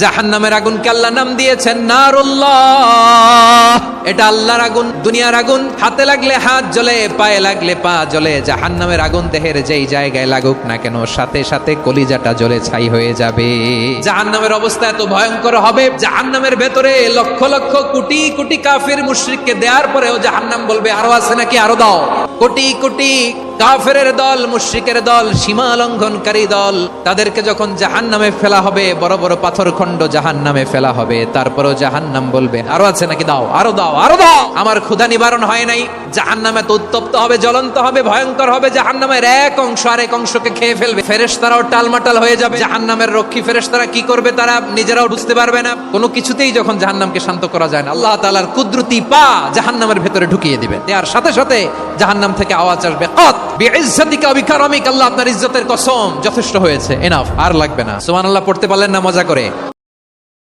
জাহান্নামের আগুনকে আল্লাহ নাম দিয়েছেন নারুল্লাহ। এটা আল্লাহর আগুন, দুনিয়ার আগুন। হাতে লাগলে হাত জ্বলে, পায়ে লাগলে পা জ্বলে। জাহান্নামের আগুন দেহের যেই জায়গায় লাগুক না কেন, সাথে সাথে কলিজাটা জ্বলে ছাই হয়ে যাবে। জাহান্নামের অবস্থা এত ভয়ঙ্কর হবে, জাহান্নামের ভেতরে লক্ষ লক্ষ কোটি কোটি কাফির মুশরিককে দেওয়ার পরেও জাহান্নাম বলবে আরো আছে নাকি, আরো দাও। কোটি কোটি কাফেরের দল, মুশরিকের দল, সীমা লঙ্ঘনকারী দল, তাদেরকে যখন জাহান্নামে ফেলা হবে, বড় বড় পাথরখণ্ড জাহান্নামে ফেলা হবে, তারপরও জাহান্নাম বলবে আরো আছে নাকি, দাও, আরো দাও, আরো দাও। আমার ক্ষুধা নিবারণ হয় নাই। জাহান্নামে তো উত্তপ্ত হবে, জ্বলন্ত হবে, ভয়ঙ্কর হবে। জাহান্নামের এক অংশ আরেক অংশকে খেয়ে ফেলবে। ফেরেশতারাও টালমাটাল হয়ে যাবে। জাহান্নামের রক্ষী ফেরেশতারা কি করবে তারা নিজেরাও বুঝতে পারবে না। কোনো কিছুতেই যখন জাহান্নামকে শান্ত করা যায় না, আল্লাহ তাআলার কুদরতি পা জাহান্নামের ভেতরে ঢুকিয়ে দিবে। আর সাথে সাথে জাহান্নাম থেকে আওয়াজ আসবে, কত বিইজ্জাতিকা ওয়া বিকারামিকা, আল্লাহ আপনার ইজ্জতের কসম, যথেষ্ট হয়েছে, এনাফ, আর লাগবে না। সুবহানাল্লাহ পড়তে পারলেন না মজা করে?